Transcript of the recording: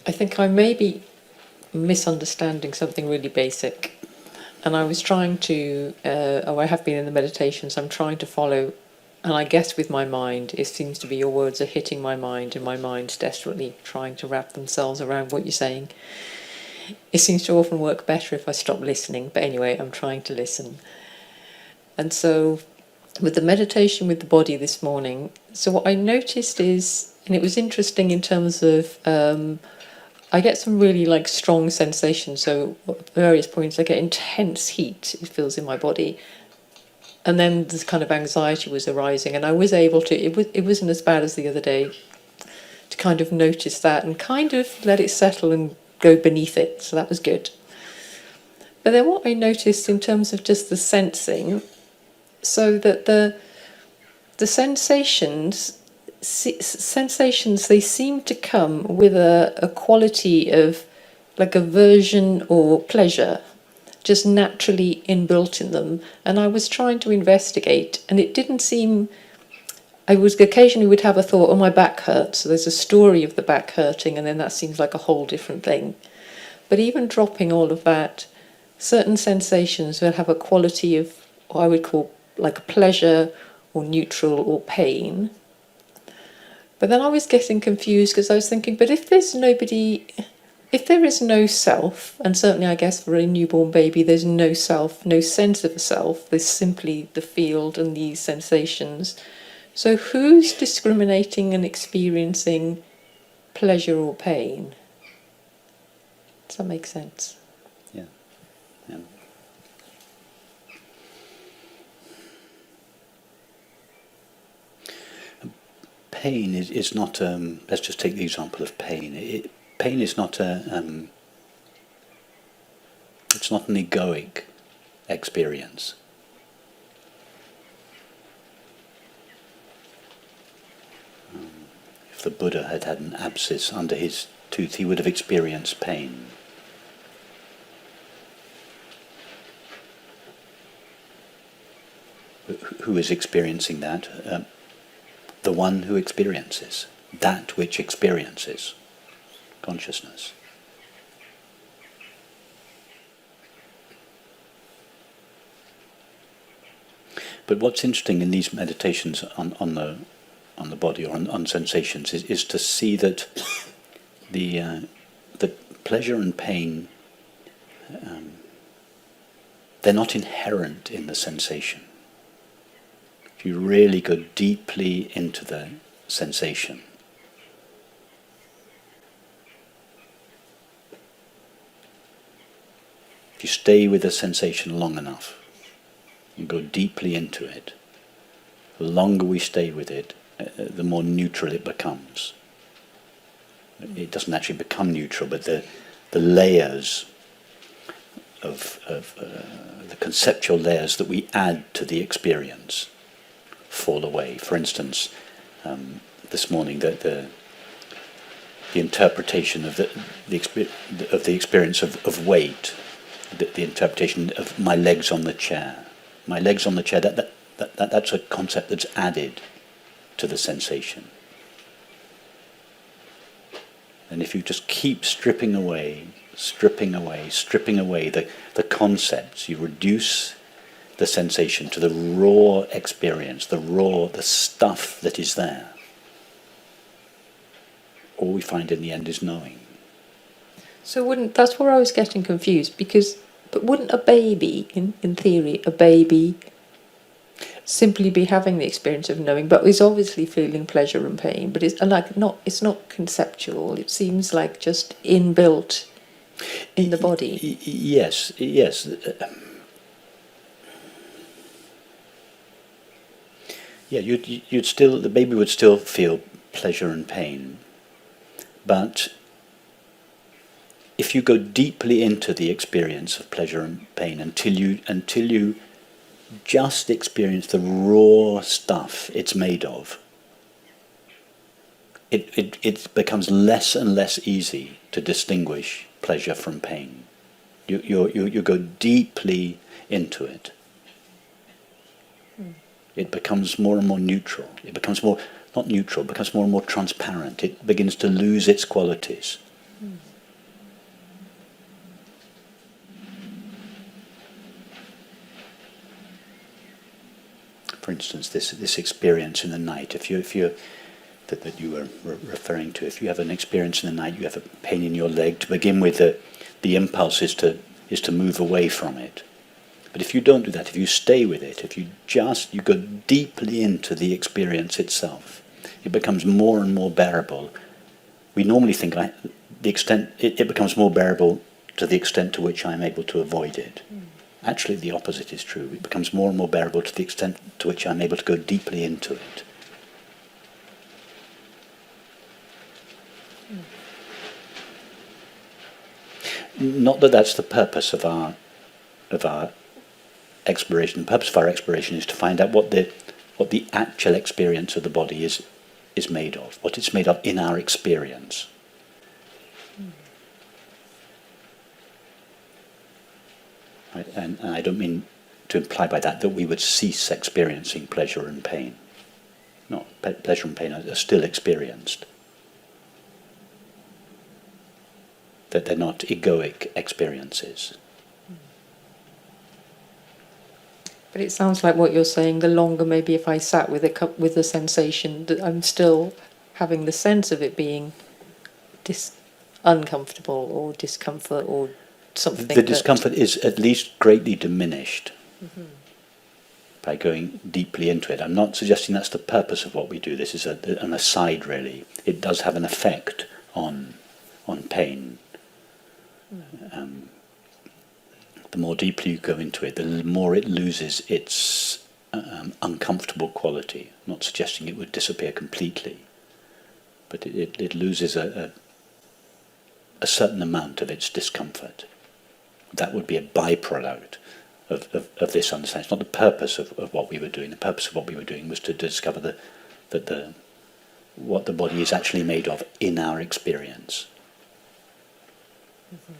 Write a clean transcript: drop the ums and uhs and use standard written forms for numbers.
I think I may be misunderstanding something really basic. And I was trying to, I have been in the meditations, I'm trying to follow, and I guess with my mind, it seems to be your words are hitting my mind, and my mind's desperately trying to wrap themselves around what you're saying. It seems to often work better if I stop listening, but anyway, I'm trying to listen. And so, with the meditation with the body this morning, so what I noticed is, and it was interesting in terms of, I get some really like strong sensations. So at various points I get intense heat, it feels in my body. And then this kind of anxiety was arising, and I was able to, it wasn't as bad as the other day, to kind of notice that and kind of let it settle and go beneath it. So that was good. But then what I noticed in terms of just the sensing, so that the sensations, they seem to come with a quality of like aversion or pleasure, just naturally inbuilt in them. And I was trying to investigate, and it didn't seem, I was occasionally would have a thought, oh, my back hurts, so there's a story of the back hurting, and then that seems like a whole different thing. But even dropping all of that, certain sensations will have a quality of what I would call like pleasure or neutral or pain. But then I was getting confused because I was thinking, but if there's nobody, if there is no self, and certainly I guess for a newborn baby there's no self, no sense of a self, there's simply the field and these sensations. So who's discriminating and experiencing pleasure or pain? Does that make sense? Yeah. Yeah. Pain is not. Let's just take the example of pain. Pain is not a. It's not an egoic experience. If the Buddha had had an abscess under his tooth, he would have experienced pain. Who is experiencing that? The one who experiences, that which experiences consciousness. But what's interesting in these meditations on the body or on sensations is to see that the pleasure and pain, they're not inherent in the sensation. If you really go deeply into the sensation, if you stay with the sensation long enough and go deeply into it, the longer we stay with it, the more neutral it becomes. It doesn't actually become neutral, but the layers of the conceptual layers that we add to the experience fall away. For instance, this morning, the interpretation of the experience of weight, the interpretation of my legs on the chair. My legs on the chair. That's a concept that's added to the sensation. And if you just keep stripping away the concepts, you reduce the sensation to the raw experience, the stuff that is there. All we find in the end is knowing. So that's where I was getting confused, but wouldn't a baby, in theory, a baby simply be having the experience of knowing, but is obviously feeling pleasure and pain, but it's not conceptual, it seems like just inbuilt in the body. Yes. Yeah, you'd still, the baby would still feel pleasure and pain, but if you go deeply into the experience of pleasure and pain until you just experience the raw stuff it's made of, it becomes less and less easy to distinguish pleasure from pain. You go deeply into it. It becomes more and more neutral. It becomes more, not neutral, it becomes more and more transparent. It begins to lose its qualities. For instance, this experience in the night. If you that you were referring to, if you have an experience in the night, you have a pain in your leg. To begin with, the impulse is to move away from it. But if you don't do that, if you stay with it, if you go deeply into the experience itself, it becomes more and more bearable. We normally think it becomes more bearable to the extent to which I'm able to avoid it. Actually, the opposite is true. It becomes more and more bearable to the extent to which I'm able to go deeply into it. Not that that's the purpose of our exploration. The purpose of our exploration is to find out what the actual experience of the body is made of, what it's made of in our experience. Right? And I don't mean to imply by that we would cease experiencing pleasure and pain. No, pleasure and pain are still experienced. That they're not egoic experiences. But it sounds like what you're saying, the longer maybe if I sat with the sensation, that I'm still having the sense of it being uncomfortable or discomfort or something. The discomfort is at least greatly diminished by going deeply into it. I'm not suggesting that's the purpose of what we do. This is an aside, really. It does have an effect on pain. The more deeply you go into it, the more it loses its uncomfortable quality. I'm not suggesting it would disappear completely, but it loses a certain amount of its discomfort. That would be a byproduct of this understanding. It's not the purpose of what we were doing. The purpose of what we were doing was to discover what the body is actually made of in our experience. Mm-hmm.